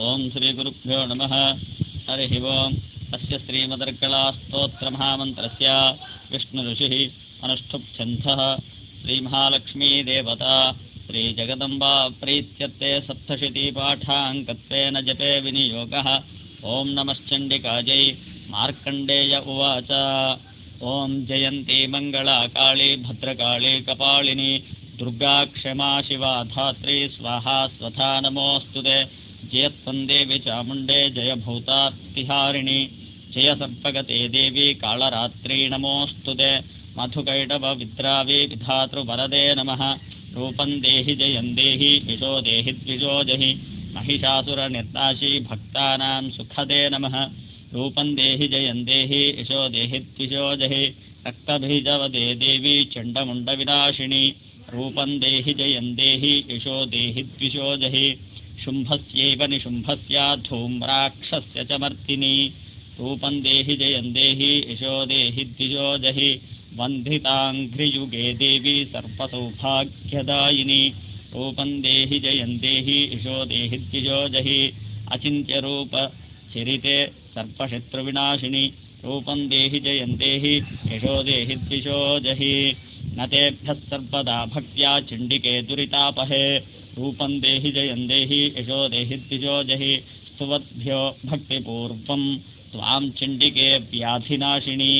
ओं श्रीगुरुभ्यो नमः। हरिः ओम्। अस्य श्रीमदर्कलास्तोत्रमहामन्त्रस्य विष्णुऋषिः अनुष्ठुप्छन्दः श्रीमहालक्ष्मीदेवता श्रीजगदम्बा प्रीत्यर्थे सप्तशतीपाठाङ्कत्वेन जपे विनियोगः। ॐ नमश्चण्डिकायै। मार्कण्डेय उवाच ॐ जयन्ती मङ्गला काली भद्रकाली कपालिनी दुर्गा क्षमा शिवा धात्री स्वाहा स्वधा नमोऽस्तुते। जयत्वन्देवी चामुण्डे जय भूतातिहारिणी जय सर्पगते देवी कालरात्रि नमोऽस्तुते। मधुकैटभ विद्रावी विधातृवरदे नमः। रूपं देहि जयं देहि यशो देहि द्विजो जहि महिषासुरनिर्नाशी भक्तानां सुखदे नमः। रूपं देहि जयं देहि यशो देहि द्विजो जहि रक्तबीजवदे देवी चण्डमुण्डविनाशिनी रूपं देहि जयं देहि यशो देहि द्विजो जहि शुम्भस्यैव निशुम्भस्य धूम्राक्षस्य च मर्दिनी रूपं देहि जयं देहि यशो देहि द्विजो जहि वन्दिताङ्घ्रियुगे देवी सर्पसौभाग्यदायिनी रूपं देहि जयं देहि यशो देहि द्विजो जहि अचिन्त्यरूप चरिते सर्पशत्रुविनाशिनी रूपं देहि जयं देहि यशो देहि द्विजो जहि न तेभ्यः सर्वदा भक्त्या चण्डिके दुरितापहे रूपं देहि जयं देहि यशो देहि द्विजो जहि स्तुवद्भ्यो भक्तिपूर्वं त्वां चण्डिके व्याधिनाशिनी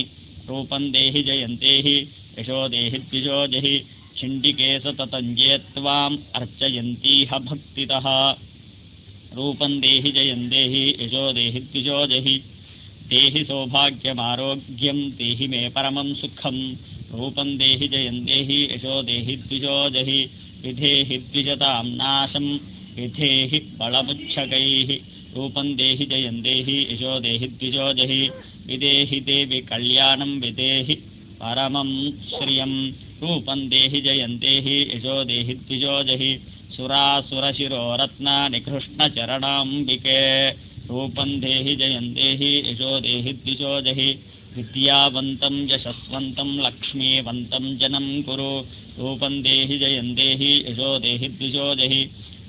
रूपं देहि जयं देहि यशो देहि द्विजो जहि चण्डिके सततं ये त्वाम् अर्चयन्तीह भक्तितः रूपं देहि जयं देहि यशो देहि द्विजो जहि देहि सौभाग्यमारोग्यं देहि मे परमं सुखं रूपं देहि जयं देहि यशो देहि द्विजो जहि विधेहि द्विजतां नाशं विधेहि बलमुच्छकैः रूपं देहि जयं देहि यशो देहि द्विजो जहि विदेहि देवि कल्याणं विदेहि परमं श्रियं रूपं देहि जयं देहि यशो देहि द्विजो जहि सुरासुरशिरोरत्नानि कृष्णचरणाम्बिके रूपं देहि जयं देहि यशो देहि द्विजो जहि विद्यावन्तं यशस्वन्तं लक्ष्मीवन्तं जनं कुरु रूपं देहि जयं देहि यशो देहि द्विजो जहि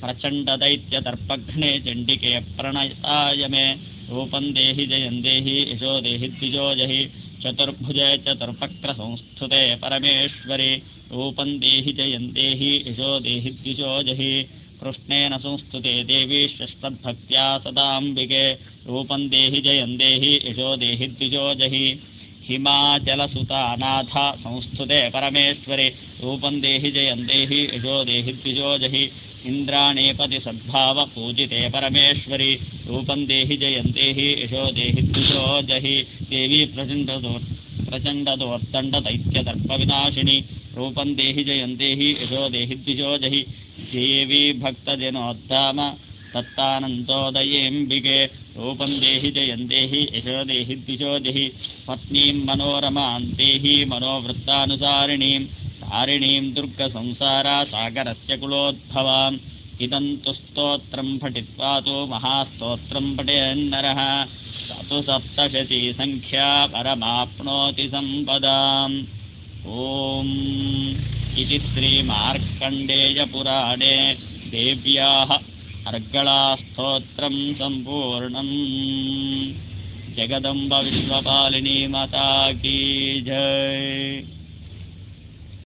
प्रचण्डदैत्यदर्पघ्ने चण्डिके प्रणयताय मे रूपं देहि जयं देहि यशो देहि द्विजो जहि चतुर्भुजे चतुर्वक्रसंस्थुते परमेश्वरि रूपं देहि जयं देहि यशो देहि द्विजो जहि कृष्णेन संस्तुते देवी षष्ठद्भक्त्या सदाम्बिके रूपं देहि जयं देहि यशो देहि द्विजो जहि हिमाचलसुतानाथ संस्तुते परमेश्वरि रूपं देहि जयं देहि यशो देहि द्विजो जहि इन्द्राणीपति सद्भाव पूजिते परमेश्वरि रूपं देहि जयं देहि यशो देहि द्विजो जहि देवी प्रचण्डदोर्दण्डदैत्यदर्पविनाशिनी रूपं देहि जयं देहि यशो देहि द्विजो जहि देवी भक्तजनोद्धाम दत्तानन्दोदयेऽम्बिके रूपं देहि जयं देहि यशो देहि द्विजो जहि पत्नीं मनोरमां देहि मनोवृत्तानुसारिणीं तारिणीं दुर्गसंसारा सागरस्य कुलोद्भवाम् इदं तु स्तोत्रं पठित्वा तु महास्तोत्रं पठेन्नरः स तु सप्तशती संख्या परमाप्नोति सम्पदाम्। ॐ इति श्रीमार्कण्डेयपुराणे देव्याः अर्गलास्तोत्रं सम्पूर्णम्। जगदम्ब विश्वपालिनी माता की जय।